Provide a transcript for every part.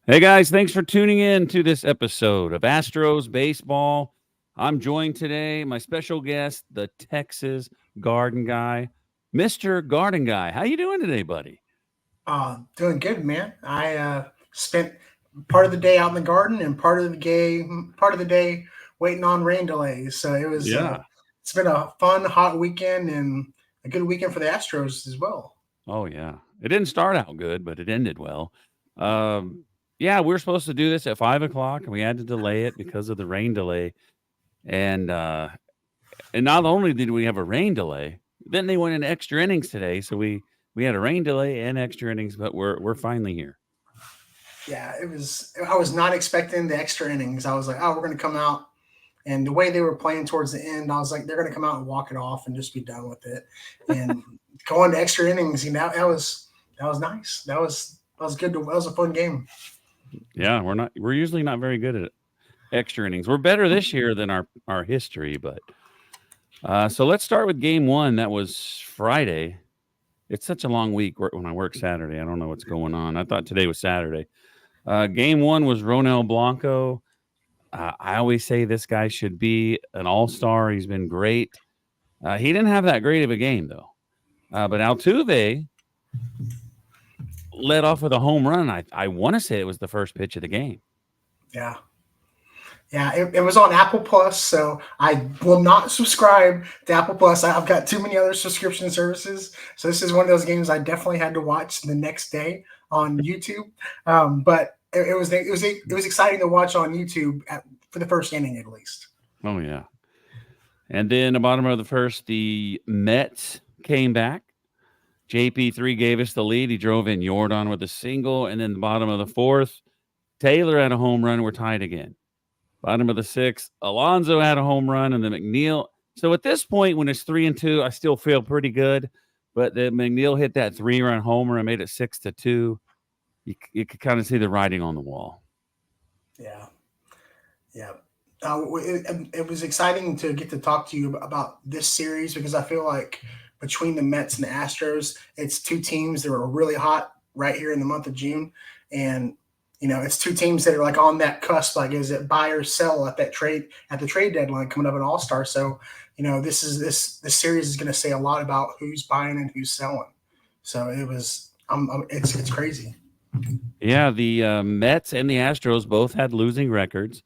Hey guys, thanks for tuning in to this episode of Astros Baseball. I'm joined today, my special guest, the Texas Garden Guy, Mr. Garden Guy. How you doing today, buddy? Doing good, man. I spent part of the day out in the garden and part of the day waiting on rain delays. So Yeah. it's been a fun, hot weekend and a good weekend for the Astros as well. Oh yeah. It didn't start out good, but it ended well. Um, yeah, we were supposed to do this at 5 o'clock, and we had to delay it because of the rain delay. And and not only did we have a rain delay, then they went in extra innings today. So we had a rain delay and extra innings, but we're finally here. Yeah, it was. I was not expecting the extra innings. I was like, oh, we're going to come out. And the way they were playing towards the end, I was like, they're going to come out and walk it off and just be done with it. And going to extra innings, that was nice. That was good. That was a fun game. Yeah, we're usually not very good at extra innings. We're better this year than our history, but so let's start with game one. That was Friday. It's such a long week when I work Saturday. I don't know what's going on. I thought today was Saturday. Game one was Ronel Blanco. I always say this guy should be an all-star. He's been great. He didn't have that great of a game though. But Altuve led off with a home run. I want to say it was the first pitch of the game. Yeah. Yeah, it was on Apple Plus, so I will not subscribe to Apple Plus. I've got too many other subscription services, so this is one of those games I definitely had to watch the next day on YouTube. But it was exciting to watch on YouTube for the first inning at least. Oh yeah. And then the bottom of the first, the Mets came back. JP3 gave us the lead. He drove in Jordan with a single. And then the bottom of the fourth, Taylor had a home run. We're tied again. Bottom of the sixth, Alonso had a home run, and then McNeil. So at this point, when it's 3-2, I still feel pretty good. But the McNeil hit that 3-run homer and made it 6-2. You could kind of see the writing on the wall. Yeah, yeah. It was exciting to get to talk to you about this series because I feel like between the Mets and the Astros, it's two teams that are really hot right here in the month of June, and it's two teams that are like on that cusp, like is it buy or sell at the trade deadline coming up in All Star. So this series is going to say a lot about who's buying and who's selling. So it's crazy. Yeah, the Mets and the Astros both had losing records.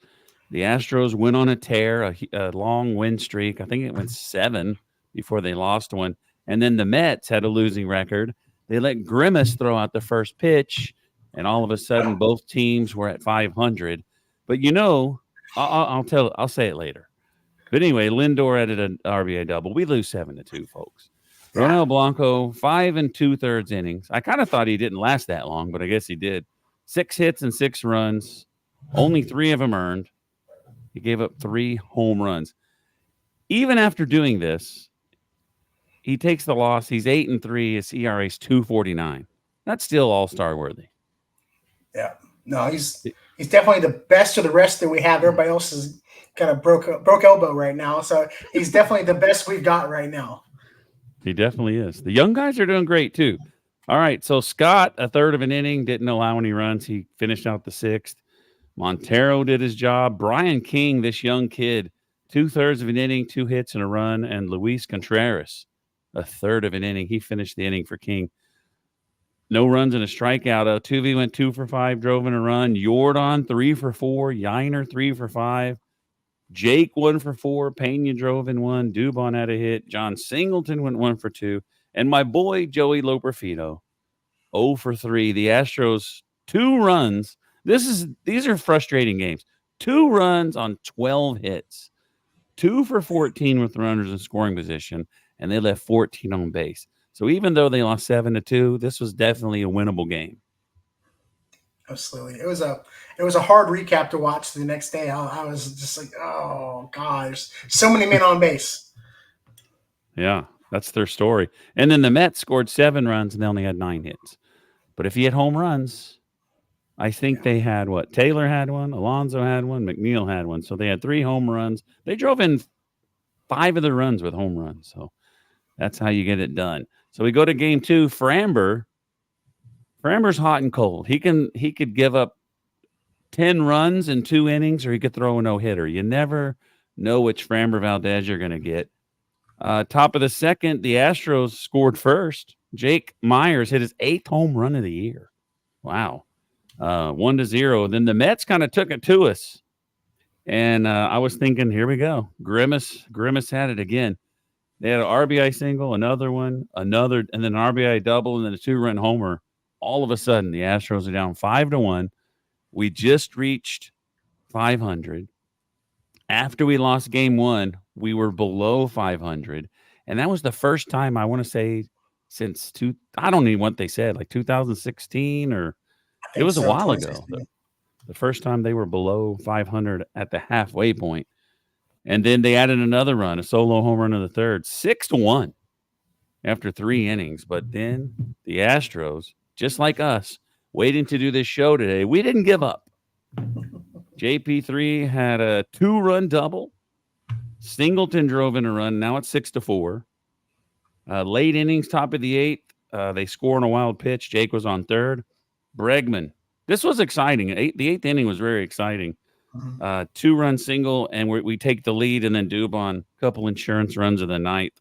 The Astros went on a tear, a long win streak. I think it went 7 before they lost one. And then the Mets had a losing record. They let Grimace throw out the first pitch, and all of a sudden, both teams were at 500. But I'll say it later. But anyway, Lindor added an RBI double. We lose 7-2, folks. Yeah, Ronel Blanco, 5 2/3 innings. I kind of thought he didn't last that long, but I guess he did. 6 hits and 6 runs. Only 3 of them earned. He gave up 3 home runs. Even after doing this, he takes the loss. He's 8-3. His ERA is 2.49. That's still all-star worthy. yeah. No, he's definitely the best of the rest that we have. Everybody else is kind of broke elbow right now, so he's definitely the best we've got right now. He definitely is. The young guys are doing great too. All right, so Scott, a third of an inning, didn't allow any runs. He finished out the sixth. Montero did his job. Brian King, this young kid, 2/3 of an inning, 2 hits and a run. And Luis Contreras, a third of an inning. He finished the inning for King. No runs and a strikeout. Tuvi went 2 for 5, drove in a run. Jordan 3 for 4. Yiner 3 for 5. Jake 1 for 4. Pena drove in 1. Dubon had a hit. John Singleton went 1 for 2. And my boy Joey Loperfido 0 for 3. The Astros 2 runs. These are frustrating games. 2 runs on 12 hits. 2 for 14 with runners in scoring position, and they left 14 on base. So even though they lost 7-2, this was definitely a winnable game. Absolutely, it was a hard recap to watch the next day. I was just like, oh gosh, so many men on base. Yeah, that's their story. And then the Mets scored 7 runs, and they only had 9 hits. But if you had home runs, I think Yeah, they had what? Taylor had one, Alonso had one, McNeil had one. So they had 3 home runs. They drove in 5 of the runs with home runs. So that's how you get it done. So we go to game 2. Framber's hot and cold. He could give up 10 runs in 2 innings, or he could throw a no-hitter. You never know which Framber Valdez you're going to get. Top of the second, the Astros scored first. Jake Myers hit his 8th home run of the year. Wow. 1-0. Then the Mets kind of took it to us. And I was thinking, here we go. Grimace had it again. They had an RBI single, another one, and then an RBI double, and then a 2-run homer. All of a sudden, the Astros are down 5-1. We just reached 500. After we lost game 1, we were below 500. And that was the first time, I want to say, since I don't know what they said, like 2016, or it was a while ago. The first time they were below 500 at the halfway point. And then they added another run, a solo home run in the third, 6-1 after 3 innings. But then the Astros, just like us, waiting to do this show today, we didn't give up. JP3 had a 2-run double. Singleton drove in a run. Now it's 6-4. Late innings, top of the 8th. They score on a wild pitch. Jake was on third. Bregman. This was exciting. The 8th inning was very exciting. 2-run single, and we take the lead, and then Dubon, a couple insurance runs of the ninth.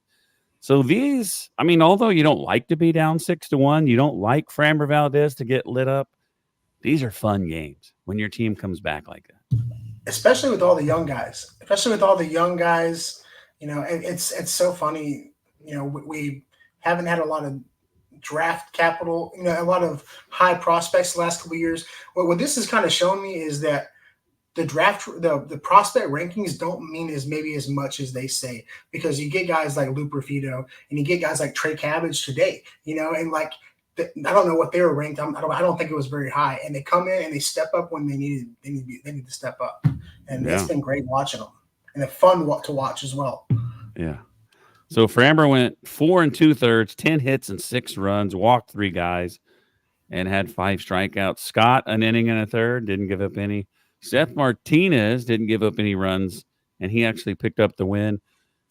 So these, I mean, although you don't like to be down 6-1, you don't like Framber Valdez to get lit up, these are fun games when your team comes back like that. Especially with all the young guys. You know, it's so funny. You know, we haven't had a lot of draft capital, you know, a lot of high prospects the last couple of years. What this has kind of shown me is that the draft, the prospect rankings don't mean as much as they say, because you get guys like Lou Perfido and you get guys like Trey Cabbage today, you know, and like, I don't know what they were ranked. I don't think it was very high, and they come in and they step up when they need to step up, and it's been great watching them, and it's fun to watch as well. Yeah. So Framber went 4 2/3, 10 hits and 6 runs, walked 3 guys, and had 5 strikeouts. Scott, an inning and a third, didn't give up any. Seth Martinez didn't give up any runs, and he actually picked up the win.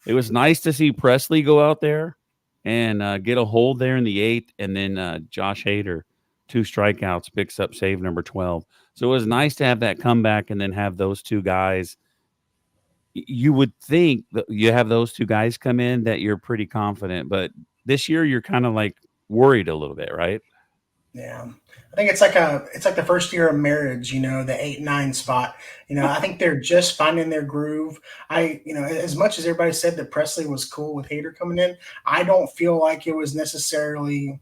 It was nice to see Presley go out there and get a hold there in the 8th, and then Josh Hader, 2 strikeouts, picks up save number 12. So it was nice to have that comeback and then have those 2 guys. You would think that you have those 2 guys come in that you're pretty confident, but this year you're kind of like worried a little bit, right? Yeah. I think it's like the first year of marriage, you know, the 8-9 spot. You know, I think they're just finding their groove. You know, as much as everybody said that Presley was cool with Hader coming in, I don't feel like it was necessarily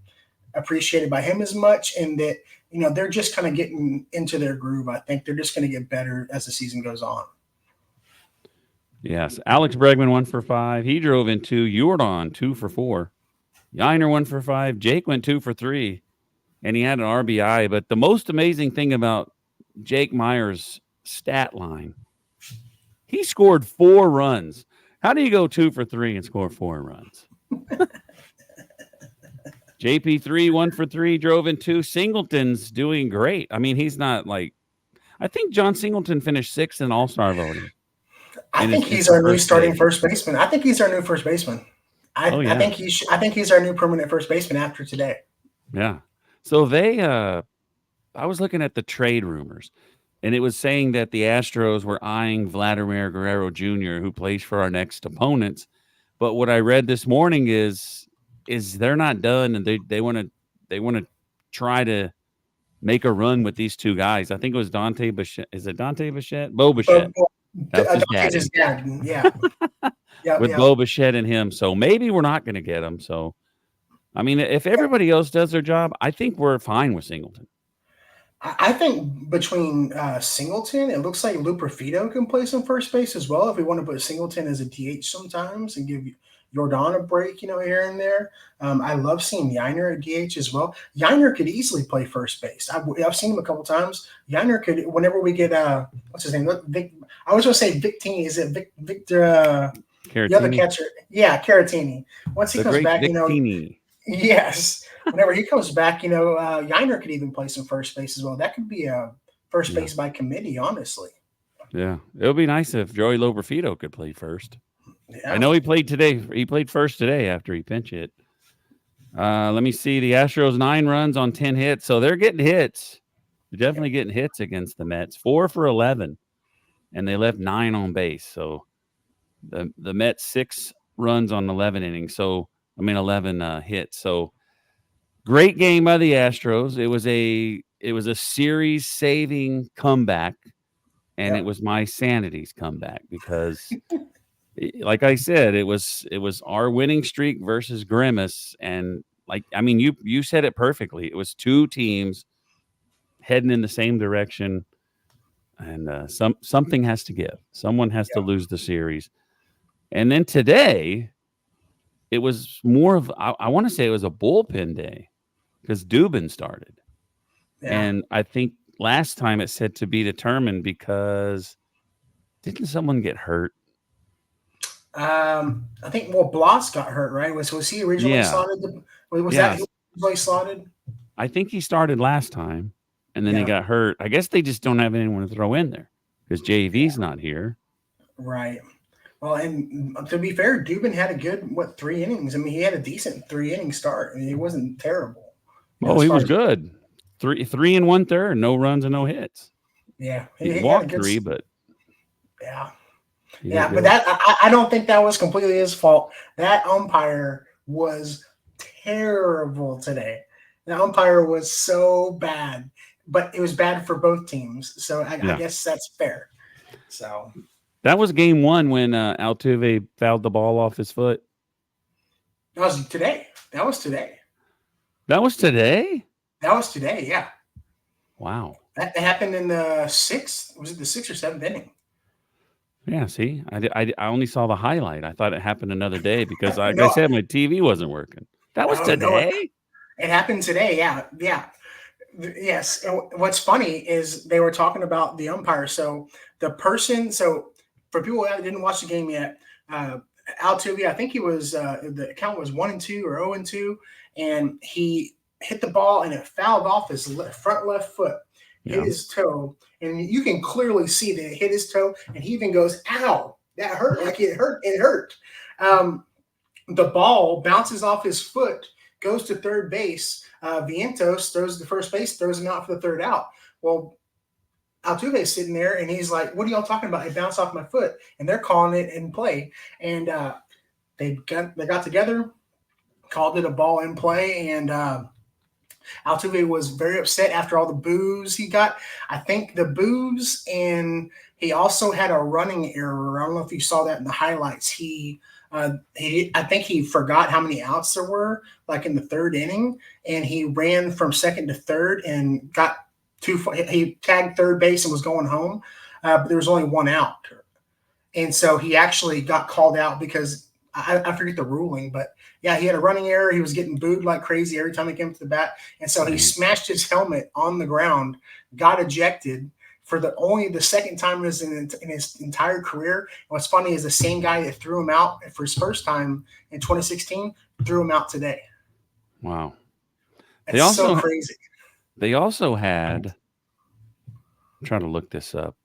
appreciated by him as much, and that, you know, they're just kind of getting into their groove. I think they're just going to get better as the season goes on. Yes. Alex Bregman 1 for 5. He drove in 2. Jordan 2 for 4. Yiner 1 for 5. Jake went 2 for 3. And he had an RBI. But the most amazing thing about Jake Myers' stat line, he scored 4 runs. How do you go 2 for 3 and score 4 runs? JP3 1 for 3, drove in 2. Singleton's doing great. I mean, he's not like, I think John Singleton finished 6th in All-Star voting. I think he's our new starting first baseman. I think he's our new first baseman. I think he's our new permanent first baseman after today. Yeah. So I was looking at the trade rumors, and it was saying that the Astros were eyeing Vladimir Guerrero Jr., who plays for our next opponents. But what I read this morning is they're not done, and they want to try to make a run with these 2 guys. I think it was Dante Bichette. Is it Dante Bichette? Bo Bichette. That's his dad. Yeah. With Bo Bichette and him. So maybe we're not going to get him. So, I mean, if everybody else does their job, I think we're fine with Singleton. I think between Singleton, it looks like Lou Perfido can play some first base as well if we want to put Singleton as a DH sometimes and give Jordan a break, you know, here and there. I love seeing Yiner at DH as well. Yiner could easily play first base. I've seen him a couple times. Yiner could, whenever we get what's his name? I was going to say Victini. Is it Victor? The other catcher. Yeah, Caratini. Once he comes back, Victini. You know. Yes. Whenever he comes back, you know, Yiner could even play some first base as well. That could be a first base by committee, honestly. Yeah. It would be nice if Joey Loperfido could play first. Yeah. I know he played today. He played first today after he pinch hit. Let me see. The Astros 9 runs on 10 hits. So they're getting hits. They're definitely getting hits against the Mets. 4 for 11, and they left 9 on base. So the Mets 6 runs on 11 innings. 11 hits. So great game by the Astros. It was a series saving comeback, and it was my sanity's comeback because, like I said, it was our winning streak versus Grimace, and you said it perfectly. It was two teams heading in the same direction, and something has to give. Someone has to lose the series, and then today it was more of I want to say it was a bullpen day because Dubin started. Yeah. And I think last time it said to be determined because didn't someone get hurt? I think Blas got hurt, right? Was he originally slotted? Was that who originally slotted? I think he started last time, and then he got hurt. I guess they just don't have anyone to throw in there because JV's not here. Right. Well, and to be fair, Dubin had a good 3 innings. I mean, he had a decent 3-inning start. I mean, it wasn't terrible. Oh, he was good. 3 1/3, no runs and no hits. Yeah, he walked 3, but but that I don't think that was completely his fault. That umpire was terrible today. The umpire was so bad, but it was bad for both teams. So I guess that's fair. So that was game 1 when Altuve fouled the ball off his foot. That was today. That was today? That was today, yeah. Wow. That happened in the 6th. Was it the 6th or 7th inning? Yeah, see, I only saw the highlight. I thought it happened another day because, like I said, my TV wasn't working. That was today? It happened today, yeah. Yes. And what's funny is they were talking about the umpire. So for people that didn't watch the game yet, Altuve, I think he was the count was 1-2 or 0-2, and he hit the ball and it fouled off his front left foot, hit his toe, and you can clearly see that it hit his toe, and he even goes, "Ow, that hurt!" Like it hurt. It hurt. The ball bounces off his foot, goes to third base. Vientos throws to first base, throws him out for the third out. Well, Altuve's sitting there, and he's like, "What are y'all talking about? It bounced off my foot," and they're calling it in play. And they got together, called it a ball in play, and Altuve was very upset after all the boos he got. I think the boos, and he also had a running error. I don't know if you saw that in the highlights. I think he forgot how many outs there were, like in the 3rd inning, and he ran from second to third and got too far. He tagged third base and was going home, but there was only 1 out, and so he actually got called out because I forget the ruling, but yeah, he had a running error. He was getting booed like crazy every time he came to the bat, and so he smashed his helmet on the ground, got ejected for only the 2nd time in his entire career. And what's funny is the same guy that threw him out for his first time in 2016 threw him out today. Wow, it's so crazy. They also had. I'm trying to look this up.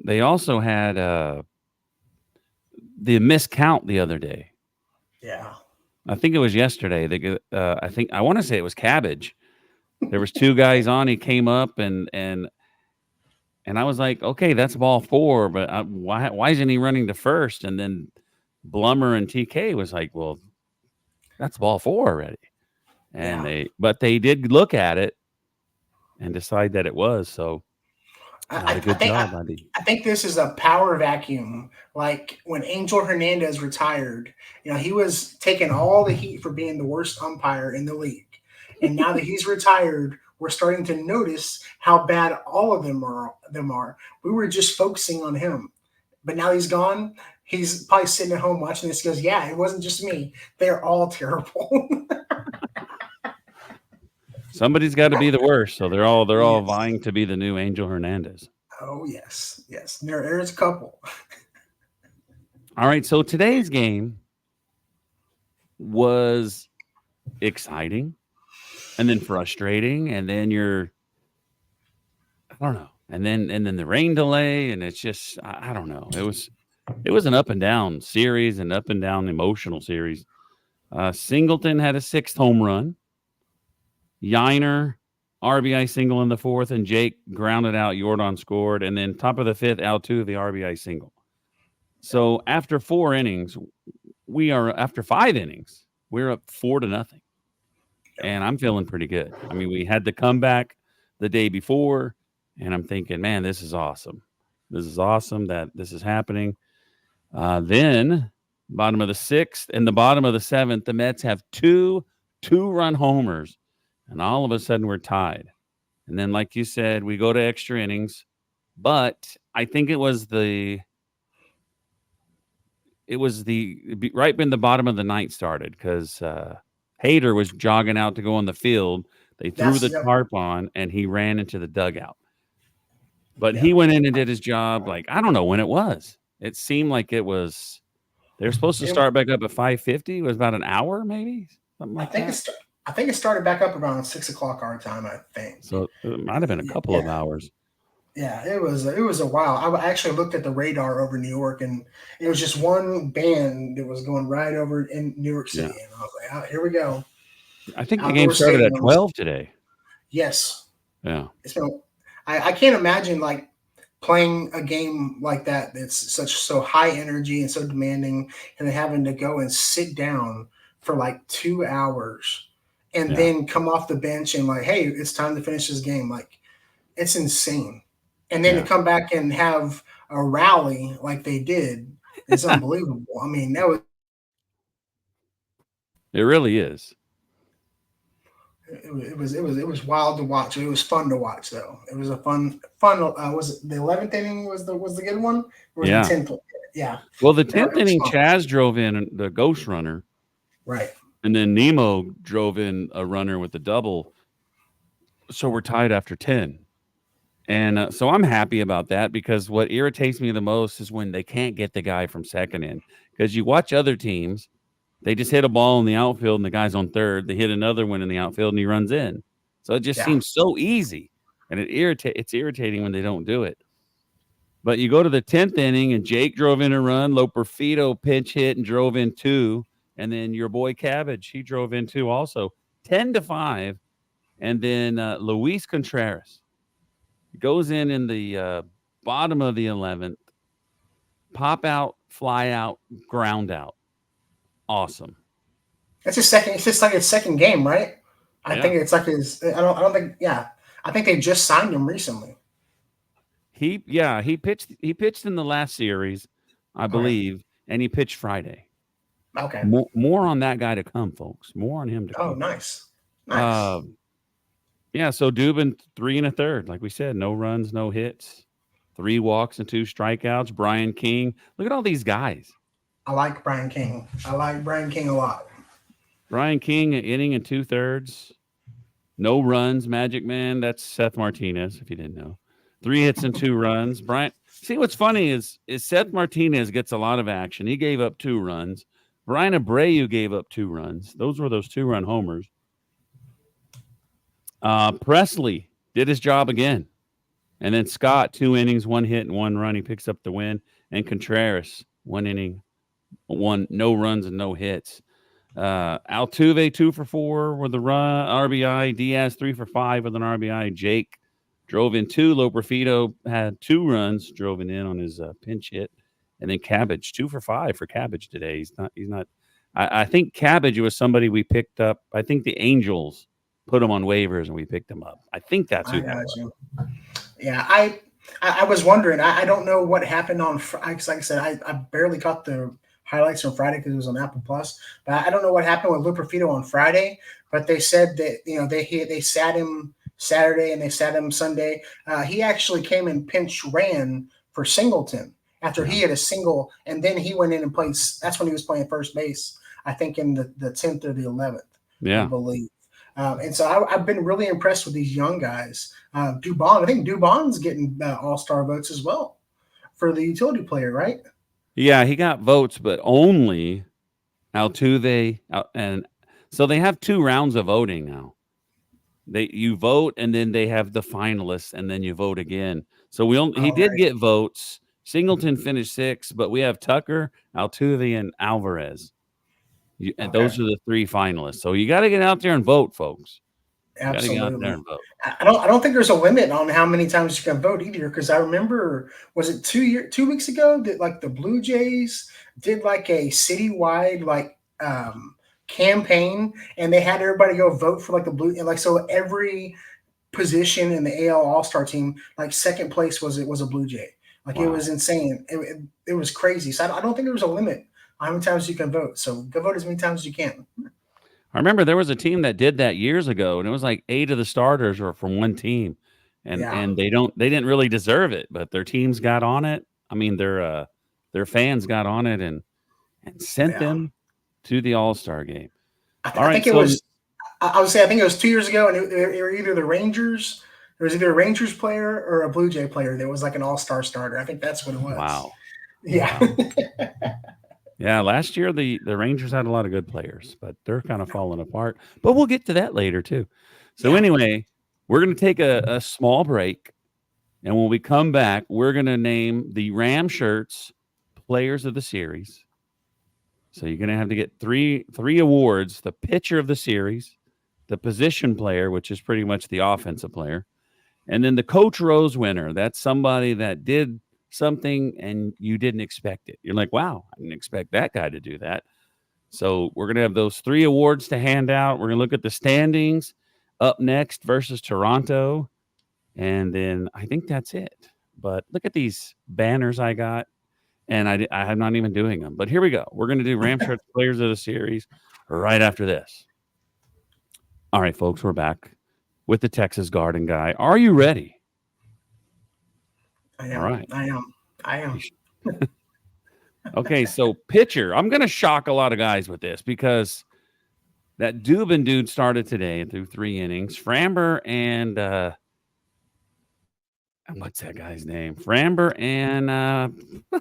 They also had the miscount the other day. Yeah, I think it was yesterday. I want to say it was Cabbage. There was 2 guys on. He came up and I was like, okay, that's ball 4, but why isn't he running to first? And then Blummer and TK was like, well, that's ball 4 already. And they did look at it and decide that it was. So I think this is a power vacuum. Like when Angel Hernandez retired, he was taking all the heat for being the worst umpire in the league. And now that he's retired, we're starting to notice how bad all of them are. We were just focusing on him. But now he's gone. He's probably sitting at home watching this. He goes, yeah, it wasn't just me. They're all terrible. Somebody's got to be the worst. So they're all vying to be the new Angel Hernandez. Oh, yes. There's a couple. All right. So today's game was exciting and then frustrating. And then I don't know. And then the rain delay. And it's just, I don't know. It was an up and down series, an up and down emotional series. Singleton had a 6th home run. Yiner RBI single in the fourth, and Jake grounded out. Jordan scored, and then top of the fifth, Altuve RBI single. So after 4 innings, after 5 innings, we're up 4-0, and I'm feeling pretty good. I mean, we had the comeback the day before, and I'm thinking, man, this is awesome. This is awesome that this is happening. Then, bottom of the sixth and the bottom of the seventh, the Mets have two-run homers, and all of a sudden we're tied. And then, like you said, we go to extra innings, but I think it was right when the bottom of the ninth started because Hader was jogging out to go on the field. They threw the tarp on, and he ran into the dugout. But he went in and did his job. Like, I don't know when it was. It seemed like it was. They were supposed to start back up at 5:50. It was about an hour, maybe something like that. I think it started back up around 6 o'clock our time. I think so. It might have been a couple of hours. Yeah, it was a while. I actually looked at the radar over New York, and it was just one band that was going right over in New York City. Yeah. And I was like, oh, here we go. I think the game started at 12 today. Yes. Yeah. So I can't imagine like playing a game like that that's so high energy and so demanding, and then having to go and sit down for like 2 hours and then come off the bench and like, hey, it's time to finish this game. Like, it's insane. And then to come back and have a rally like they did is unbelievable. I mean, it really is. It was wild to watch. It was fun to watch, though. It was a fun. Was it the 11th inning was the good one? Or was the 10th? Yeah. Well, the 10th inning, Chaz drove in the ghost runner, right, and then Nemo drove in a runner with the double. So we're tied after 10. And so I'm happy about that, because what irritates me the most is when they can't get the guy from second in. Because you watch other teams, they just hit a ball in the outfield and the guy's on third. They hit another one in the outfield and he runs in. So it just seems so easy. And it's irritating when they don't do it. But you go to the 10th inning and Jake drove in a run. Loperfido pinch hit and drove in 2. And then your boy Cabbage, he drove in 2 also. 10-5. And then Luis Contreras goes in the bottom of the 11th, pop out, fly out, ground out. Awesome. That's his second. It's just like his second game, right? I think it's like his. I don't think. Yeah, I think they just signed him recently. He pitched in the last series, I believe, and he pitched Friday. Okay. More on that guy to come, folks. More on him to come. Oh, nice. Yeah, so Dubin 3 1/3, like we said, no runs, no hits, 3 walks and 2 strikeouts. Brian King, look at all these guys. I like Brian King. I like Brian King a lot. Brian King, an inning and 2/3, no runs. Magic Man, that's Seth Martinez, if you didn't know. 3 hits and 2 runs. Brian, see what's funny is Seth Martinez gets a lot of action. He gave up 2 runs. Brian Abreu gave up 2 runs. Those were those 2-run homers. Presley did his job again. And then Scott, 2 innings, 1 hit and 1 run. He picks up the win. And Contreras, 1 inning, 1, no runs and no hits. Altuve, 2 for 4 with the run RBI. Diaz, 3 for 5 with an RBI. Jake drove in 2. Loperfido had 2 runs, drove in on his pinch hit. And then Cabbage, 2 for 5 for Cabbage today. He's not. I think Cabbage was somebody we picked up. I think the Angels put him on waivers and we picked him up. I think that's who that was. Yeah, I was wondering. I don't know what happened on Friday. Like I said, I barely caught the highlights from Friday because it was on Apple Plus. But I don't know what happened with Loperfido on Friday. But they said that they sat him Saturday and they sat him Sunday. He actually came and pinch ran for Singleton after he had a single, and then he went in and played. That's when he was playing first base. I think in the 10th or the 11th. Yeah, I believe. And so I've been really impressed with these young guys. Dubon, I think Dubon's getting all-star votes as well for the utility player, right? Yeah, he got votes, but only Altuve. And so they have 2 rounds of voting now. You vote, and then they have the finalists, and then you vote again. So he did get votes. Singleton finished 6th, but we have Tucker, Altuve, and Alvarez. And those are the 3 finalists. So you got to get out there and vote, folks. Got to get out there Absolutely. and vote. I don't think there's a limit on how many times you can vote either. Because I remember, was it 2 weeks ago that like the Blue Jays did like a citywide like campaign, and they had everybody go vote for like the blue, and like so every position in the AL All Star team, like second place was a Blue Jay. Like it was Wow. insane. It was crazy. So I don't think there was a limit on how many times you can vote. So go vote as many times as you can. I remember there was a team that did that years ago, and it was like 8 of the starters were from one team, and Yeah, they didn't really deserve it, but their teams got on it. I mean, their fans got on it and sent yeah. them to the All-Star game. All I right, think it so was. I would say I think it was 2 years ago, and it were either the Rangers. There was either a Rangers player or a Blue Jay player that was like an All Star starter. I think that's what it was. wow. Yeah, Wow. Yeah, last year the Rangers had a lot of good players, but they're kind of falling apart. But we'll get to that later too. So yeah. anyway, we're going to take a small break, and when we come back, we're going to name the Ram shirts players of the series. So you're going to have to get three awards: the pitcher of the series, the position player, which is pretty much the offensive player, and then the Coach Rose winner. That's somebody that did something and you didn't expect it. You're like, wow, I didn't expect that guy to do that. So we're going to have those three awards to hand out. We're going to look at the standings up next versus Toronto. And then I think that's it. But look at these banners I got. And I'm not even doing them. But here we go. We're going to do Ramshirts Players of the Series right after this. All right, folks, we're back with the Texas Garden guy. Are you ready? I All am. right. I am. I am. Okay, so pitcher. I'm going to shock a lot of guys with this because that Dubin dude started today and threw 3 innings. Framber and what's that guy's name? Framber and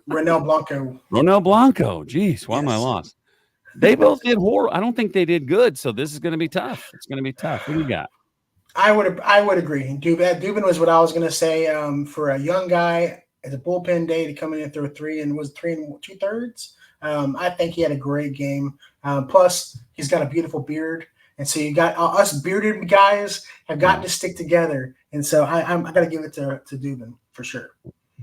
Renel Blanco. Ronel Blanco. Jeez, why am I Yes. lost? They both did horrible. I don't think they did good, so this is going to be tough. It's going to be tough. What do you got? I would agree. Dubin was what I was going to say. For a young guy, as a bullpen day to come in and throw three and was 3 2/3. I think he had a great game. Plus, he's got a beautiful beard, and so you got us bearded guys have got Yeah. to stick together. And so I got to give it to Dubin for sure.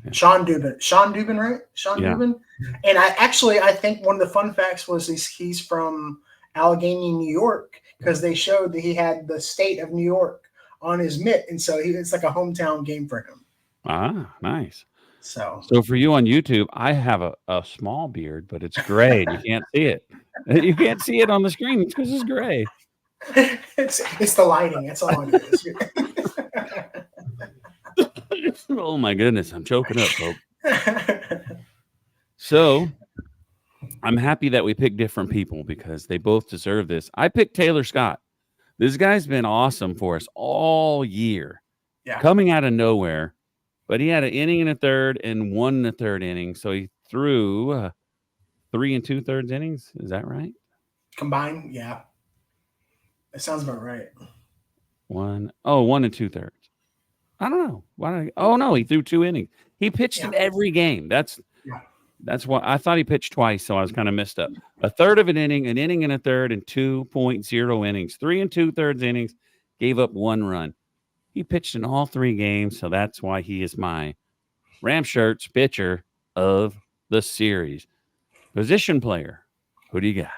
Yeah. Sean Dubin, right? Sean Yeah. Dubin. And I think one of the fun facts was he's from Allegheny, New York, because they showed that he had the state of New York on his mitt, and so it's like a hometown game for him. Ah, nice. So So for you on YouTube, I have a small beard, but it's gray. You can't see it. You can't see it on the screen. It's because it's gray. it's the lighting. That's all it is. Oh my goodness, I'm choking up, folks. So I'm happy that we picked different people because they both deserve this. I picked Taylor Scott. This guy's been awesome for us all year, Yeah. coming out of nowhere. But he had an inning and a third and 1 1/3 inning. So he threw 3 2/3 innings. Is that right? Combined, yeah. That sounds about right. 1 2/3. I don't know. Oh no, he threw 2 innings. He pitched Yeah. in every game. That's Yeah. what I thought he pitched twice, so I was kind of messed up. A third of an inning and a third, and 2.0 innings. 3 2/3 innings, gave up 1 run. He pitched in all 3 games, so that's why he is my Ram Shirts pitcher of the series. Position player. Who do you got?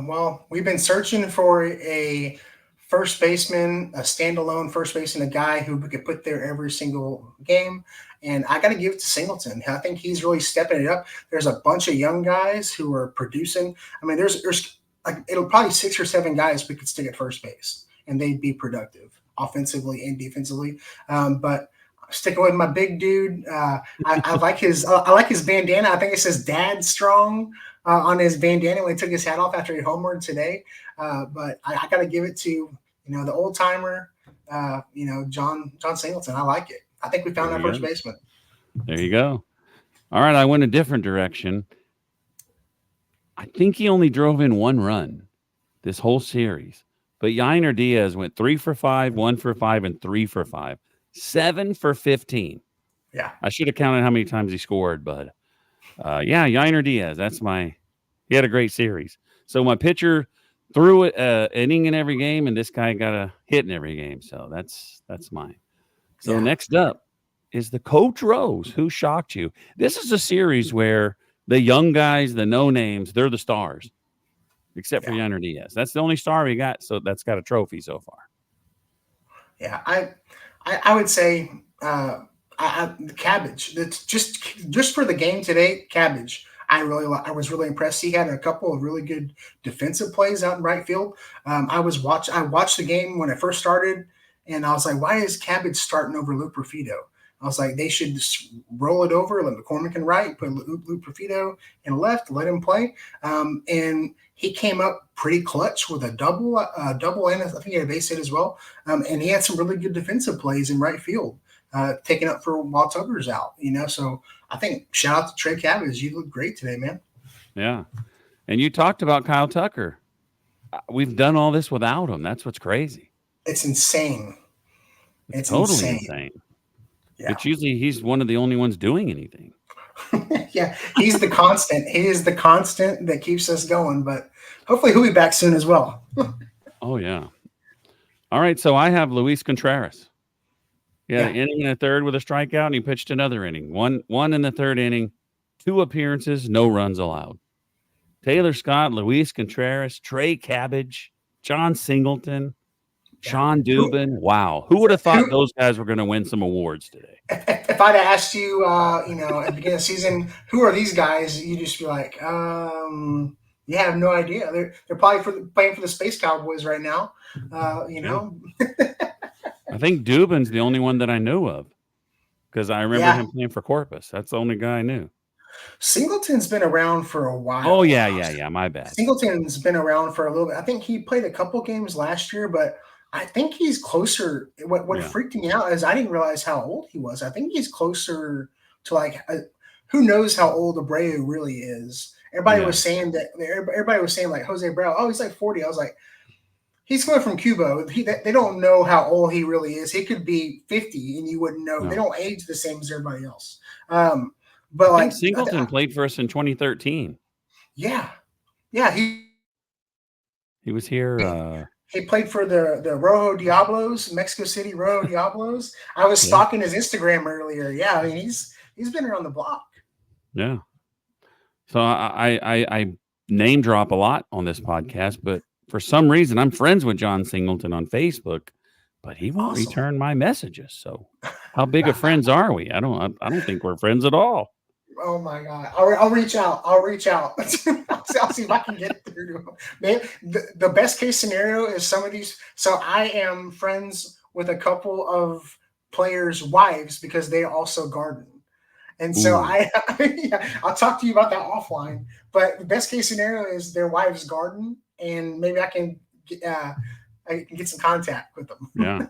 Well, we've been searching for a first baseman, a standalone first baseman, a guy who we could put there every single game. And I got to give it to Singleton. I think he's really stepping it up. There's a bunch of young guys who are producing. I mean, there's like it'll probably 6 or 7 guys we could stick at first base, and they'd be productive offensively and defensively. But sticking with my big dude, I like his bandana. I think it says "Dad Strong" on his bandana when he took his hat off after he homered today. But I got to give it to the old timer, John Singleton. I like it. I think we found our first baseman. There you go. All right, I went a different direction. I think he only drove in 1 run this whole series. But Yainer Diaz went 3 for 5, 1 for 5, and 3 for 5. 7 for 15. Yeah. I should have counted how many times he scored, but Yainer Diaz, he had a great series. So my pitcher threw it inning in every game, and this guy got a hit in every game. So that's mine. So Yeah, next up is the Coach Rose. Who shocked you? This is a series where the young guys, the no names, they're the stars, except for yeah, Yonder Diaz. That's the only star we got. So that's got a trophy so far. yeah. I would say the Cabbage. That's just for the game today. Cabbage. I was really impressed. He had a couple of really good defensive plays out in right field. I watched the game when it first started, and I was like, why is Cabbage starting over Luke Profito? I was like, they should just roll it over, let McCormick in right, put Luke Profito in left, let him play. And he came up pretty clutch with a double, and I think he had a base hit as well. And he had some really good defensive plays in right field, taking up for while Tucker's out. So I think shout out to Trey Cabbage. You look great today, man. Yeah. And you talked about Kyle Tucker. We've done all this without him. That's what's crazy. It's insane. It's It's totally insane. insane. Yeah. It's usually he's one of the only ones doing anything. Yeah, he's the constant. He is the constant that keeps us going. But hopefully, he'll be back soon as well. Oh, yeah. All right. So I have Luis Contreras. Yeah, an inning and a third with a strikeout, and he pitched another inning. One in the third inning, 2 appearances, no runs allowed. Taylor Scott, Luis Contreras, Trey Cabbage, John Singleton, Sean Dubin. Wow. Who would have thought those guys were going to win some awards today? If I'd asked you, at the beginning of the season, who are these guys? You'd just be like, you have no idea. They're probably playing for the Space Cowboys right now. I think Dubin's the only one that I knew of because I remember him playing for Corpus. That's the only guy I knew. Singleton's been around for a while. Oh, yeah. My bad. Singleton's been around for a little bit. I think he played a couple games last year, but I think he's closer. What freaked me out is I didn't realize how old he was. I think he's closer to who knows how old Abreu really is. Everybody was saying like Jose Abreu. Oh, he's like 40. I was like, he's coming from Cuba. They don't know how old he really is. He could be 50 and you wouldn't know. No. They don't age the same as everybody else. But I think Singleton played for us in 2013. Yeah. He was here. He played for the Rojo Diablos, Mexico City Rojo Diablos. I was stalking his Instagram earlier. Yeah, I mean he's been around the block. Yeah. So I name drop a lot on this podcast, but for some reason I'm friends with John Singleton on Facebook, but he won't return my messages. So how big of friends are we? I don't think we're friends at all. Oh my God! I'll reach out. I'll see if I can get through to him. Man, the best case scenario is some of these. So I am friends with a couple of players' wives because they also garden, and so I'll talk to you about that offline. But the best case scenario is their wives garden, and maybe I can get some contact with them. Yeah,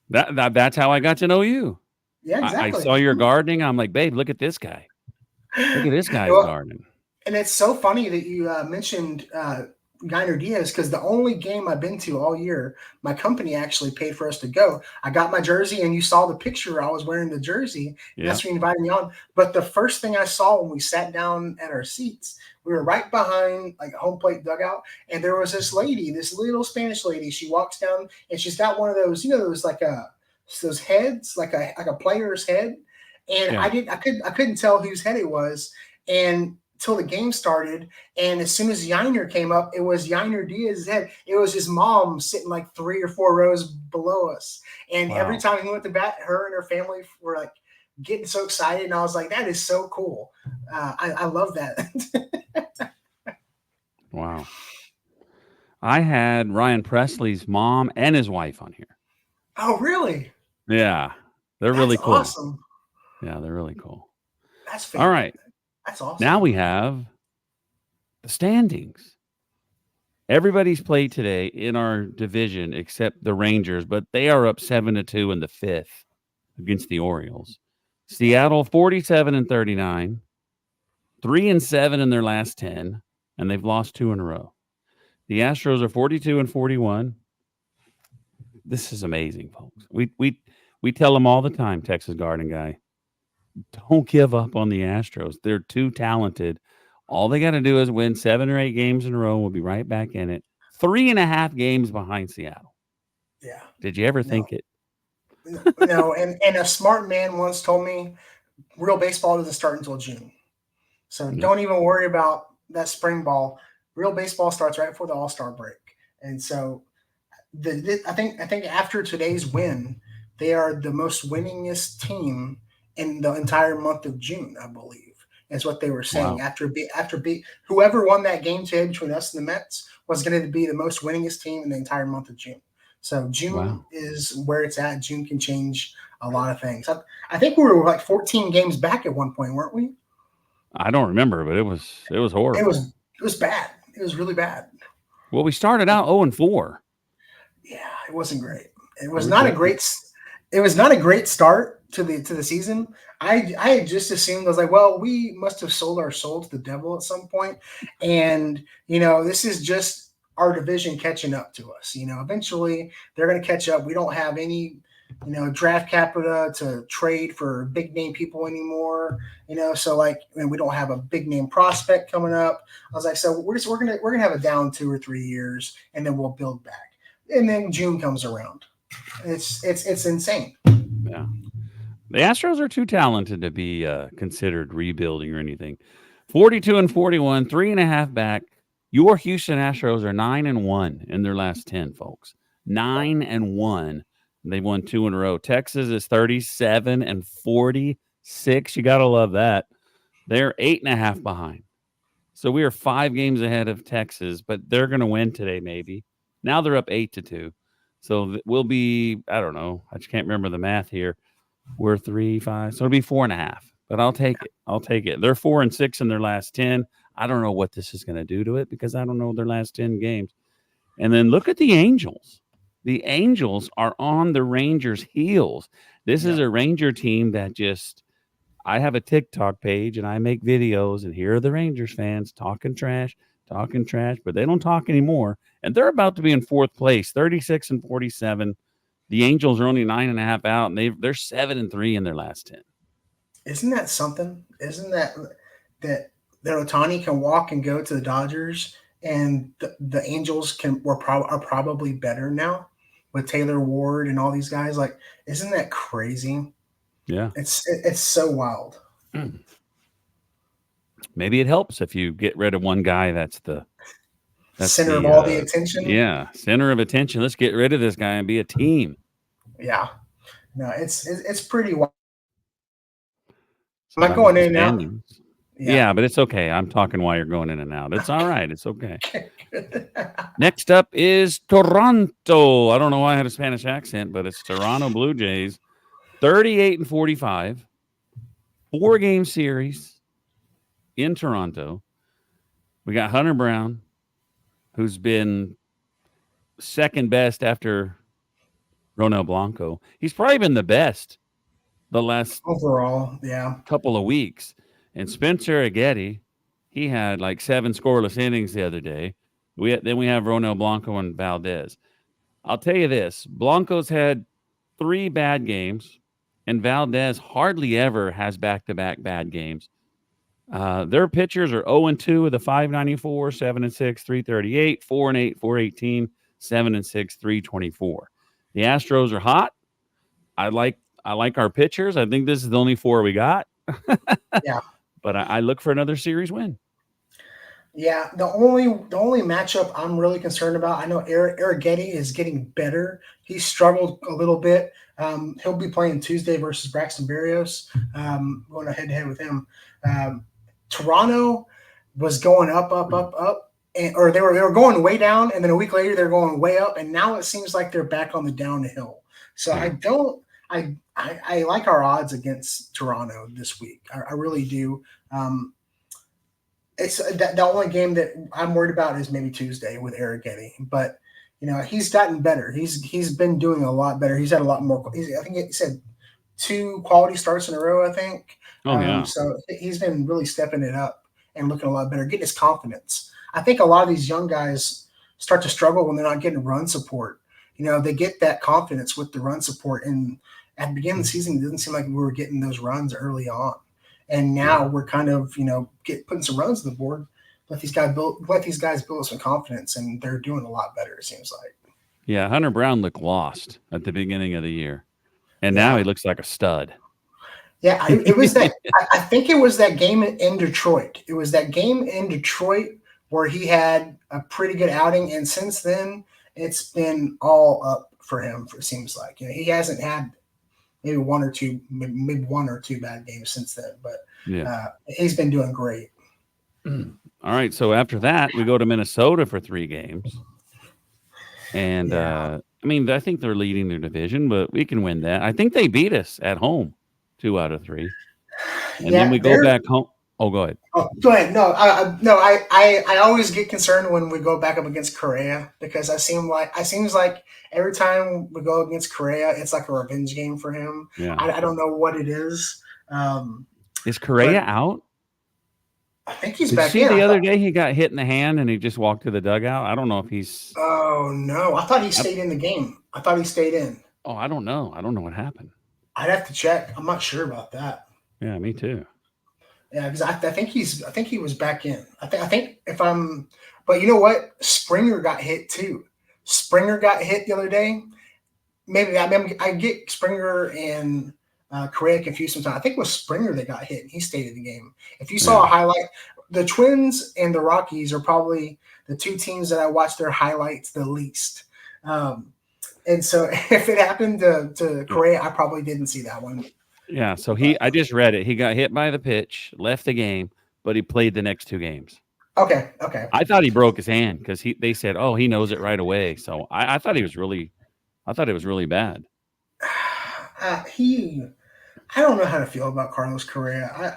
that's how I got to know you. Yeah, exactly. I saw your gardening. I'm like, babe, look at this guy. Look at this guy's gardening. And it's so funny that you mentioned Yonder Diaz because the only game I've been to all year, my company actually paid for us to go. I got my jersey, and you saw the picture. I was wearing the jersey. And that's when you invited me on. But the first thing I saw when we sat down at our seats, we were right behind like a home plate dugout, and there was this lady, this little Spanish lady. She walks down, and she's got one of those, those those heads, like a player's head, and I couldn't tell whose head it was, and until the game started, and as soon as Yiner came up, it was Yiner Diaz's head. It was his mom sitting like 3 or 4 rows below us, and every time he went to bat, her and her family were like getting so excited, and I was like, that is so cool. I love that. Wow. I had Ryan Presley's mom and his wife on here. Oh, really? Yeah, they're really cool. Awesome. Yeah, they're really cool. That's fantastic. All right. That's awesome. Now we have the standings. Everybody's played today in our division except the Rangers, but they are up 7-2 in the 5th against the Orioles. Seattle 47-39, 3-7 in their last 10, and they've lost 2 in a row. The Astros are 42-41. This is amazing, folks. We tell them all the time, Texas Garden Guy, don't give up on the Astros. They're too talented. All they got to do is win 7 or 8 games in a row. We'll be right back in it. 3.5 games behind Seattle. Yeah. Did you ever No. think it? No. And a smart man once told me real baseball doesn't start until June. So Yep. don't even worry about that spring ball. Real baseball starts right before the All-Star break. And so I think after today's win, they are the most winningest team in the entire month of June, I believe. Is what they were saying. Wow. After whoever won that game today between us and the Mets was going to be the most winningest team in the entire month of June. So June Wow. is where it's at. June can change a lot of things. I think we were like 14 games back at one point, weren't we? I don't remember, but it was It horrible. was bad. It was really bad. Well, we started out 0-4. Yeah, it wasn't great. It We was were not a definitely great. It was not a great start to the season. I had just assumed I was like, well, we must have sold our soul to the devil at some point, and this is just our division catching up to us. Eventually they're going to catch up. We don't have any draft capital to trade for big name people anymore. So like we don't have a big name prospect coming up. I was like, so we're gonna have a down 2 or 3 years, and then we'll build back. And then June comes around. It's insane. yeah. The Astros are too talented to be considered rebuilding or anything. 42-41, 3.5 back. Your Houston Astros are 9-1 in their last 10, folks. 9-1. They've won 2 in a row. Texas is 37-46. You got to love that. They're 8.5 behind. So we are 5 games ahead of Texas, but they're going to win today, maybe. Now they're up 8-2. So we'll be, I don't know. I just can't remember the math here. We're 3, 5. So it'll be 4.5. But I'll take it. I'll take it. They're 4-6 in their last 10. I don't know what this is going to do to it because I don't know their last 10 games. And then look at the Angels. The Angels are on the Rangers' heels. This is a Ranger team that just, I have a TikTok page and I make videos, and here are the Rangers fans talking trash, but they don't talk anymore. And they're about to be in 4th place, 36-47. The Angels are only 9.5 out, and they're 7-3 in their last 10. Isn't that something? Isn't that Otani can walk and go to the Dodgers, and the Angels are probably better now with Taylor Ward and all these guys. Like, isn't that crazy? Yeah. It's so wild. Maybe it helps if you get rid of one guy that's Center of all the attention. Yeah, center of attention. Let's get rid of this guy and be a team. Yeah. No, it's pretty wild. Am I Sometimes going the in and out? standings. Yeah, but it's okay. I'm talking while you're going in and out. It's all right. It's okay. Next up is Toronto. I don't know why I had a Spanish accent, but it's Toronto Blue Jays. 38-45. 4-game series in Toronto. We got Hunter Brown, who's been second best after Ronel Blanco. He's probably been the best the last overall, yeah, couple of weeks. And Spencer Aguirre, he had like 7 scoreless innings the other day. Then we have Ronel Blanco and Valdez. I'll tell you this: Blanco's had 3 bad games, and Valdez hardly ever has back-to-back bad games. Their pitchers are 0-2 with a 594, 7-6, 338, 4-8, 418, 7-6, 324. The Astros are hot. I like our pitchers. I think this is the only 4 we got. yeah. But I look for another series win. Yeah, the only matchup I'm really concerned about, I know Arrighetti is getting better. He struggled a little bit. He'll be playing Tuesday versus Braxton Berrios, going head to head with him. Toronto was going up, or they were going way down, and then a week later they're going way up, and now it seems like they're back on the downhill. So I like our odds against Toronto this week. I really do. It's the only game that I'm worried about is maybe Tuesday with Arrighetti, but he's gotten better. He's been doing a lot better. He's had a lot more. I think he said 2 quality starts in a row. I think. Oh yeah. So he's been really stepping it up and looking a lot better, getting his confidence. I think a lot of these young guys start to struggle when they're not getting run support. They get that confidence with the run support, and at the beginning of the season, it didn't seem like we were getting those runs early on. and now we're kind of putting some runs on the board. Let these guys build some confidence, and they're doing a lot better. It seems like. Yeah, Hunter Brown looked lost at the beginning of the year, and now Yeah. he looks like a stud. Yeah, it was that. I think it was that game in Detroit. It was that game in Detroit where he had a pretty good outing, and since then it's been all up for him. It seems like he hasn't had maybe one or two bad games since then, but he's been doing great. All right, so after that we go to Minnesota for 3 games, and I mean I think they're leading their division, but we can win that. I think they beat us at home 2 out of 3. And then we go back home. Oh, go ahead. Oh, go ahead. No, I always get concerned when we go back up against Correa because it seems like every time we go against Correa, it's like a revenge game for him. Yeah. I don't know what it is. Is Correa out? I think he's back in. The other day he got hit in the hand and he just walked to the dugout. I don't know if he's. Oh no! I thought he stayed in the game. I thought he stayed in. Oh, I don't know. I don't know what happened. I'd have to check. I'm not sure about that. Yeah, me too. Yeah, because I think he was back in. I think but you know what? Springer got hit too. Springer got hit the other day. Maybe I get Springer and Correa confused sometimes. I think it was Springer that got hit and he stayed in the game. If you saw a highlight, the Twins and the Rockies are probably the 2 teams that I watch their highlights the least. And so if it happened to Correa, I probably didn't see that one. Yeah, so I just read it. He got hit by the pitch, left the game, but he played the next 2 games. Okay. I thought he broke his hand because they said, "Oh, he knows it right away." So I thought it was really bad. I don't know how to feel about Carlos Correa.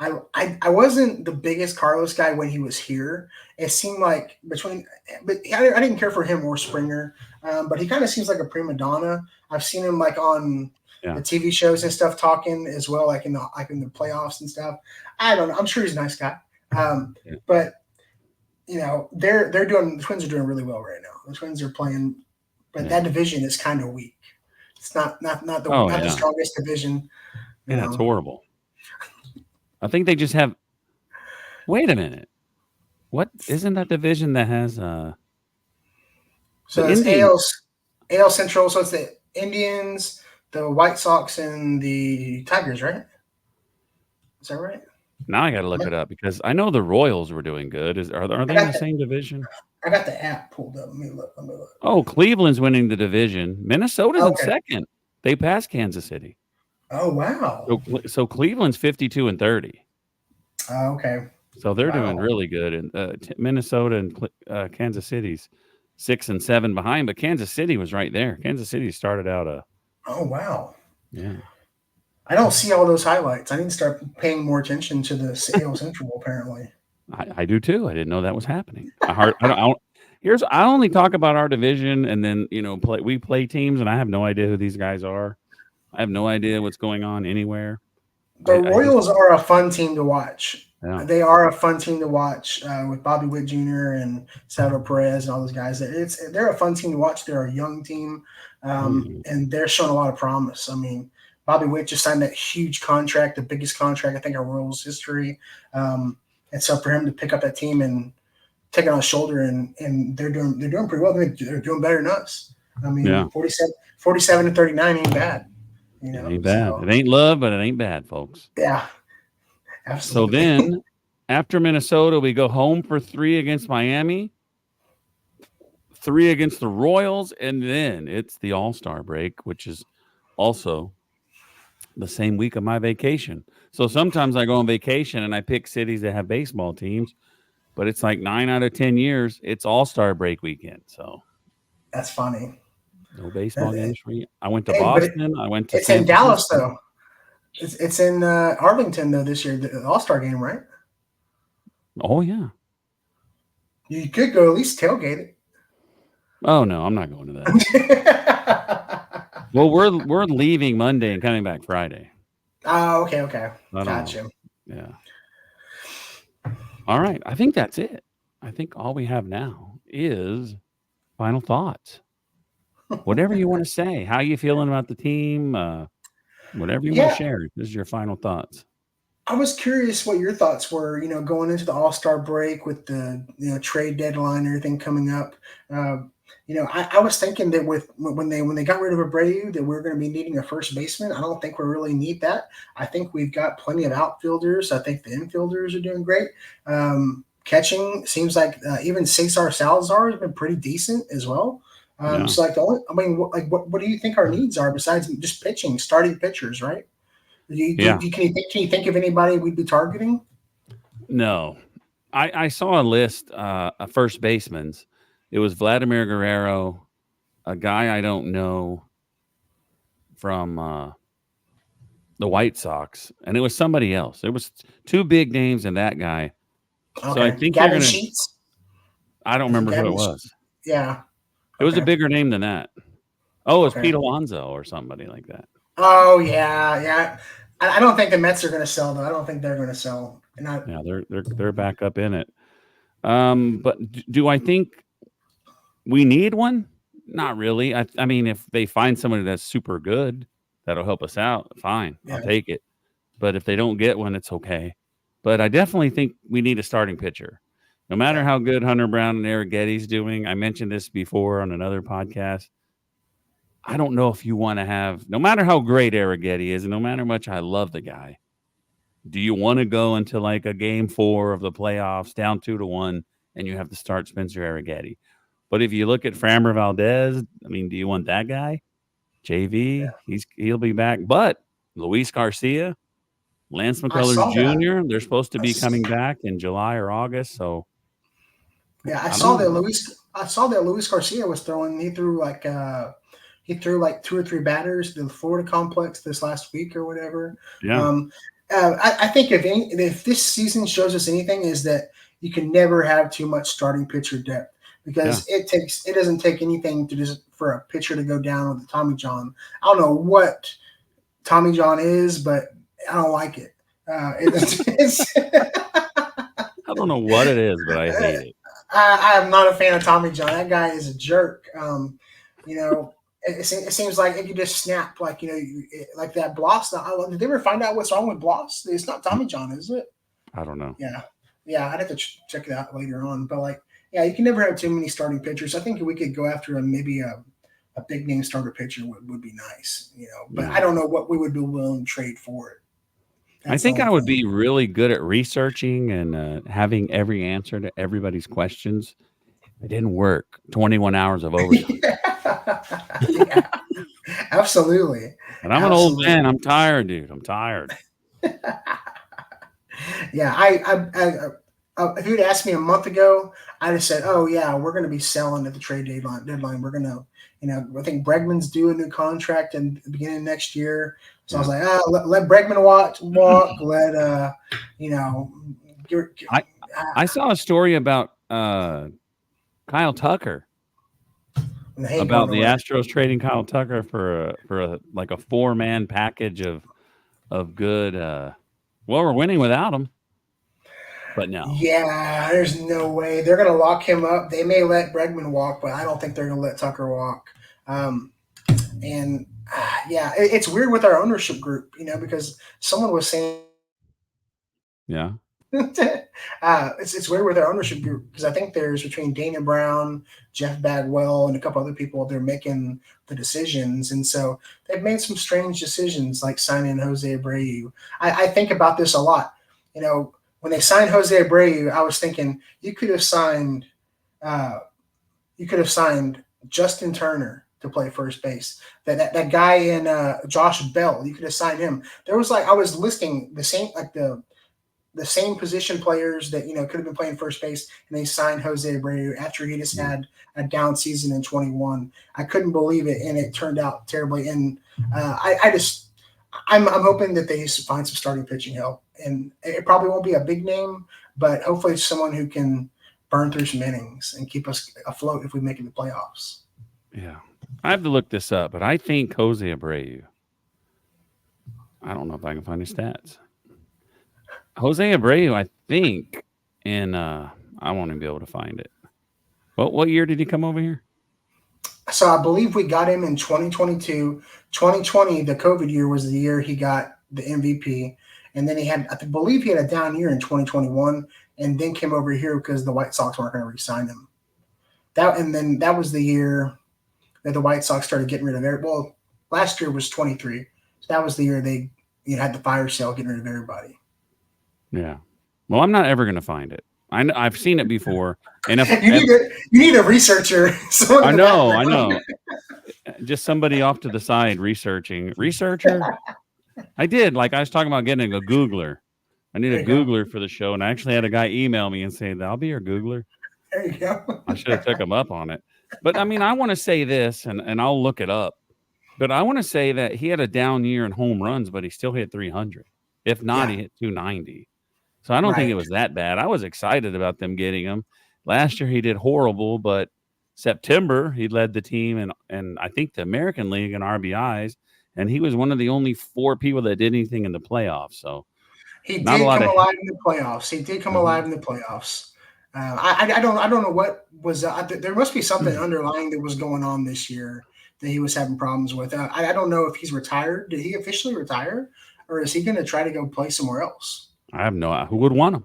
I wasn't the biggest Carlos guy when he was here. It seemed like but I didn't care for him or Springer, but he kind of seems like a prima donna. I've seen him like on the TV shows and stuff talking as well, like in the playoffs and stuff. I don't know. I'm sure he's a nice guy. But the Twins are doing really well right now. The Twins are playing, but that division is kind of weak. It's not the strongest division. Yeah, it's horrible. I think they just have. Wait a minute. What isn't that division that has? So it's AL Central. So it's the Indians, the White Sox, and the Tigers, right? Is that right? Now I got to look it up because I know the Royals were doing good. Are they in the same division? I got the app pulled up. Let me look. Oh, Cleveland's winning the division. Minnesota's in second. They passed Kansas City. Oh wow! So Cleveland's 52-30. Okay. So they're doing really good, and Minnesota and Kansas City's 6 and 7 behind, but Kansas City was right there. Kansas City started out Oh wow! Yeah. I don't see all those highlights. I need to start paying more attention to the AL Central. Apparently, I do too. I didn't know that was happening. I only talk about our division, and then we play teams, and I have no idea who these guys are. I have no idea what's going on anywhere. The Royals are a fun team to watch. Yeah. They are a fun team to watch with Bobby Witt Jr. and Salvador Perez and all those guys. They're a fun team to watch. They're a young team, and they're showing a lot of promise. I mean, Bobby Witt just signed that huge contract, the biggest contract I think in Royals history. And so for him to pick up that team and take it on his shoulder, and they're doing pretty well. They're doing better than us. I mean, 47 and 39 ain't bad. It ain't bad. So, it ain't love, but it ain't bad, folks. Yeah, absolutely. So then, after Minnesota, we go home for 3 against Miami, 3 against the Royals, and then it's the All-Star break, which is also the same week of my vacation. So sometimes I go on vacation and I pick cities that have baseball teams, but it's like 9 out of 10 years, it's All-Star break weekend. So that's funny. No baseball games for you. I went to Boston. I went to. It's in Dallas though. It's in Arlington though this year. The All-Star game, right? Oh yeah. You could go at least tailgate it. Oh no, I'm not going to that. Well, we're leaving Monday and coming back Friday. Oh, okay. Gotcha. Yeah. All right. I think that's it. I think all we have now is final thoughts. Whatever you want to say, how you feeling about the team, whatever you want to share. This is your final thoughts. I was curious what your thoughts were, going into the All-Star break with the trade deadline and everything coming up. Uh, I was thinking that with when they got rid of Abreu, that we're going to be needing a first baseman. I don't think we really need that. I think we've got plenty of outfielders. I think the infielders are doing great. Catching seems like even Cesar Salazar has been pretty decent as well. Yeah. So like what do you think our needs are besides just pitching, starting pitchers, right? Yeah. Can you think of anybody we'd be targeting? No. I saw a list of first basemans. It was Vladimir Guerrero, a guy I don't know from the White Sox, and it was somebody else. It was two big names and that guy. So I Okay, think they're Gavin gonna. Sheets. I don't Is it remember who it Gavin? was. Yeah. It was a Okay. bigger name than that. Oh, it was Okay. Pete Alonso or somebody like that. Oh yeah, yeah. I don't think the Mets are going to sell though. I don't think they're going to sell. Not. Yeah, they're back up in it. But do I think we need one? Not really. I mean, if they find somebody that's super good that'll help us out, fine, I'll Yeah. take it. But if they don't get one, it's okay. But I definitely think we need a starting pitcher. No matter Yeah. how good Hunter Brown and Eric Getty's doing, I mentioned this before on another podcast. I don't know if you want to have, no matter how great Eric Getty is, and no matter how much I love the guy, do you want to go into like a game 4 of the playoffs down 2-1 and you have to start Spencer Arrighetti? But if you look at Framber Valdez, I mean, do you want that guy? JV, he'll be back. But Luis Garcia, Lance I McCullers saw that. Jr., they're supposed to I be s- coming back in July or August. So yeah, I I don't saw that know. Luis Garcia was throwing. He threw like 2 or 3 batters to the Florida complex this last week or whatever. Yeah, Um, I think if this season shows us anything is that you can never have too much starting pitcher depth yeah. because it doesn't take anything to just for a pitcher to go down with a Tommy John. I don't know what Tommy John is, but I don't like it. It's I don't know what it is, but I hate it. I am not a fan of Tommy John. That guy is a jerk. You know, it seems like it could just snap, like like that Bloss. Did they ever find out what's wrong with Bloss? It's not Tommy John, is it? I don't know. Yeah, yeah. I'd have to check it out later on. But like, yeah, you can never have too many starting pitchers. I think we could go after maybe a big name starter pitcher would be nice. But Yeah. I don't know what we would be willing to trade for it. I That's the think only I would thing. be really good at researching and having every answer to everybody's questions. It didn't work. 21 hours of overtime. Yeah, absolutely, And I'm an old absolutely. man. I'm tired, dude. I'm tired. Yeah, if you'd asked me a month ago, I'd have said, "Oh yeah, we're going to be selling at the trade deadline. We're going to, I think Bregman's due a new contract in the beginning of next year." So I was Yeah. like, let Bregman walk. Let you know, I I saw a story about Kyle Tucker, and he ain't going about the nowhere. Astros trading Kyle Tucker for a like a 4-man package of good well, we're winning without him. But no. Yeah, there's no way they're going to lock him up. They may let Bregman walk, but I don't think they're going to let Tucker walk. And yeah, it's weird with our ownership group, because someone was saying Yeah. it's weird with our ownership group because I think there's between Dana Brown, Jeff Bagwell, and a couple other people. They're making the decisions, and so they've made some strange decisions, like signing Jose Abreu. I think about this a lot. When they signed Jose Abreu, I was thinking uh, you could have signed Justin Turner to play first base. That guy in Josh Bell, you could have signed him. There was I was listing the same position players that could have been playing first base, and they signed Jose Abreu after he just Yeah. had a down season in 21. I couldn't believe it, and it turned out terribly. And I'm hoping that they find some starting pitching help, and it probably won't be a big name, but hopefully someone who can burn through some innings and keep us afloat if we make it to the playoffs. Yeah. I have to look this up, but I think Jose Abreu. I don't know if I can find his stats. Jose Abreu, I think, in I won't even be able to find it. What year did he come over here? So I believe we got him in 2022. 2020, the COVID year, was the year he got the MVP. and then I believe he had a down year in 2021, and then came over here because the White Sox weren't going to re-sign him. That was the year that the White Sox started getting rid of everybody. Well, last year was 23, so that was the year they had the fire sale, getting rid of everybody. Yeah. Well, I'm not ever going to find it. I've seen it before. And you need a researcher. I know. Just somebody off to the side researching. Researcher? I did. Like I was talking about getting a Googler. I need a Googler for the show, and I actually had a guy email me and say, "I'll be your Googler." There you go. I should have took him up on it. But I mean, I want to say this, and I'll look it up. But I want to say that he had a down year in home runs, but he still hit 300. If not, he hit 290. So I don't think it was that bad. I was excited about them getting him. Last year he did horrible, but September he led the team and I think the American League in RBIs, and he was one of the only 4 people that did anything in the playoffs. So he did come alive in the playoffs. He did come alive in the playoffs. I don't know what was there must be something underlying that was going on this year that he was having problems with. I don't know if he's retired. Did he officially retire, or is he going to try to go play somewhere else? I have no idea. Who would want him?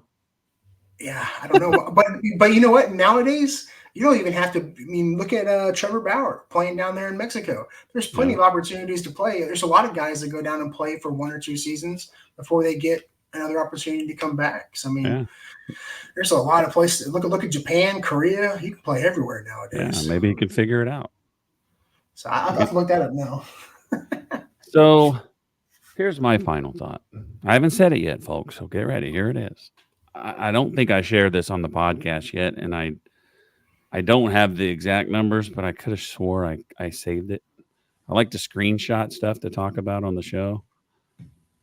Yeah, I don't know. but you know what? Nowadays, you don't even have to. I mean, look at Trevor Bauer playing down there in Mexico. There's plenty of opportunities to play. There's a lot of guys that go down and play for 1 or 2 seasons before they get another opportunity to come back. So I mean, there's a lot of places. Look at Japan, Korea. You can play everywhere nowadays. Yeah, maybe he can figure it out. So I'll have to look that up now. So here's my final thought. I haven't said it yet, folks, so get ready. Here it is. I don't think I shared this on the podcast yet, and I don't have the exact numbers, but I could have swore I saved it. I like to screenshot stuff to talk about on the show.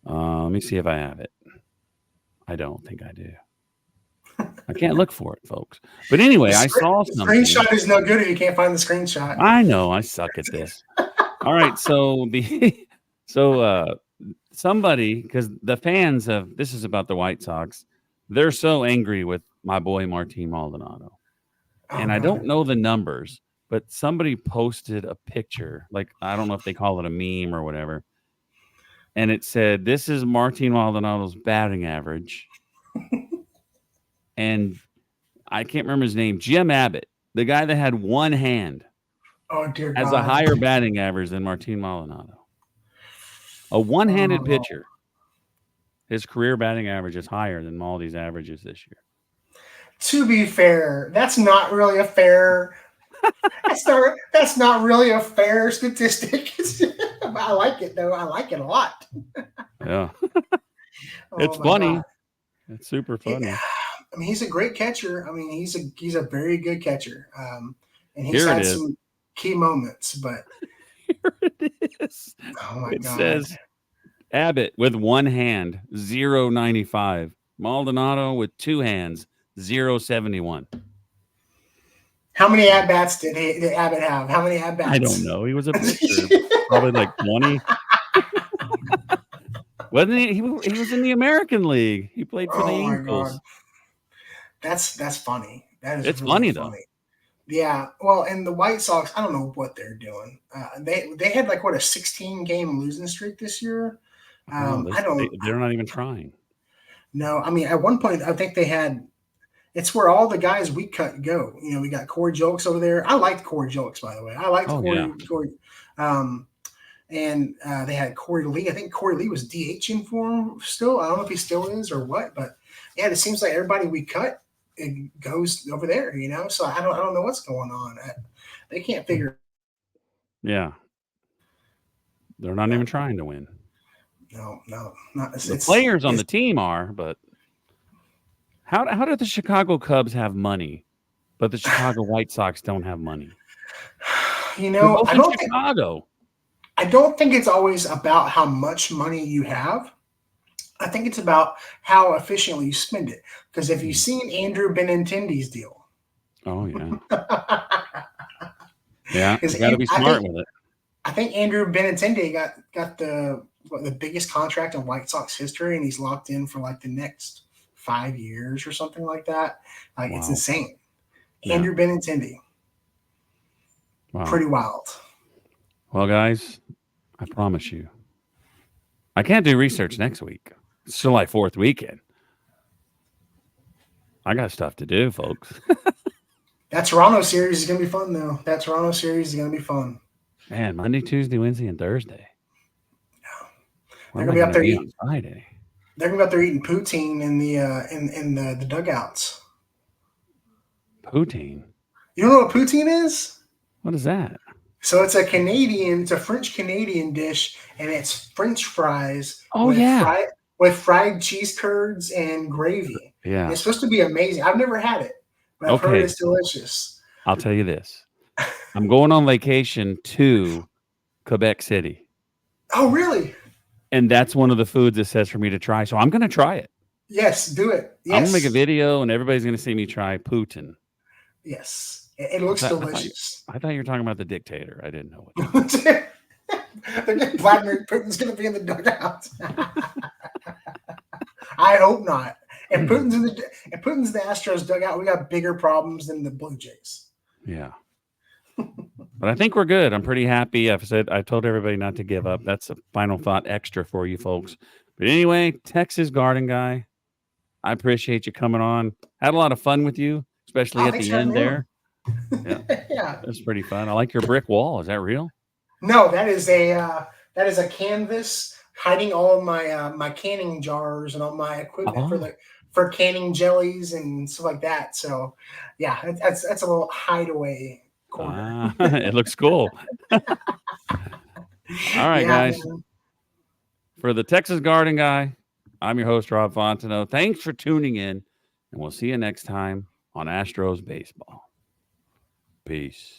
Let me see if I have it. I don't think I do. I can't look for it, folks. But anyway, I saw something. Screenshot is no good if you can't find the screenshot. I know. I suck at this. All right. So somebody, because the fans of this is about the White Sox, they're so angry with my boy Martin Maldonado. And I don't know the numbers, but somebody posted a picture. Like, I don't know if they call it a meme or whatever. And it said, "This is Martin Maldonado's batting average." And I can't remember his name. Jim Abbott, the guy that had one hand, has a higher batting average than Martin Maldonado. A one-handed pitcher. His career batting average is higher than Maldi's averages this year. To be fair, that's not really a fair. That's not really a fair statistic. I like it though. I like it a lot. Yeah, it's funny. God. It's super funny. Yeah. I mean, he's a great catcher. I mean, he's a very good catcher. And he's had some key moments. But here it is. Oh my God! It says Abbott with one hand 0.95. Maldonado with 2 hands 0.71. How many at bats did Abbott have? How many at bats? I don't know. He was a pitcher, probably like 20. Wasn't he? He was in the American League. He played for the Eagles. God. That's funny. That is it's really funny though. Yeah. Well, and the White Sox, I don't know what they're doing. They had like a 16-game losing streak this year. They're not even trying. No, I mean at one point I think they had. It's where all the guys we cut go. You know, we got Corey Julks over there. I liked Corey Julks, by the way. I liked Corey. And they had Corey Lee. I think Corey Lee was DHing for him still. I don't know if he still is or what, but yeah, it seems like everybody we cut it goes over there. You know, so I don't know what's going on. They can't figure. Yeah, they're not even trying to win. No, not the players on the team are, but. How do the Chicago Cubs have money, but the Chicago White Sox don't have money? You know, I don't think it's always about how much money you have. I think it's about how efficiently you spend it. Because if you've seen Andrew Benintendi's deal. Oh, yeah. Yeah, you got to be smart with it. I think Andrew Benintendi got the biggest contract in White Sox history, and he's locked in for like the next 5 years or something like that. Like, it's insane. Yeah. Andrew Benintendi. Wow. Pretty wild. Well, guys, I promise you, I can't do research next week. It's July 4th weekend. I got stuff to do, folks. That Toronto series is gonna be fun though. That Toronto series is gonna be fun. Man, Monday, Tuesday, Wednesday, and Thursday. Where They're am gonna I be going up to there be eat. on Friday? They're gonna be up there eating poutine in the dugouts. Poutine. You don't know what poutine is? What is that? So it's a French Canadian dish, and it's French fries Oh, yeah. with fried cheese curds and gravy. And Yeah. it's supposed to be amazing. I've never had it, but I've heard Okay. it's delicious. I'll tell you this. I'm going on vacation to Quebec City. Oh, really? And that's one of the foods it says for me to try. So I'm going to try it. Yes, do it. I'm going to make a Yes, video and everybody's going to see me try poutine. yes. It looks delicious. I thought you were talking about the dictator. I didn't know what you Vladimir Putin's going to be in the dugout. I hope not. If Putin's the Astros dugout, we got bigger problems than the Blue Jays. Yeah. But I think we're good. I'm pretty happy. I told everybody not to give up. That's a final thought extra for you folks. But anyway, Texas Garden Guy, I appreciate you coming on. Had a lot of fun with you, especially at Thanks the for having end me there. on. Yeah. Yeah. That's pretty fun. I like your brick wall. Is that real? No, that is a canvas hiding all of my canning jars and all my equipment for canning jellies and stuff like that. So, yeah, that's a little hideaway corner. It looks cool. All right, guys. Man. For the Texas Garden Guy, I'm your host, Rob Fontenot. Thanks for tuning in, and we'll see you next time on Astros Baseball. Peace.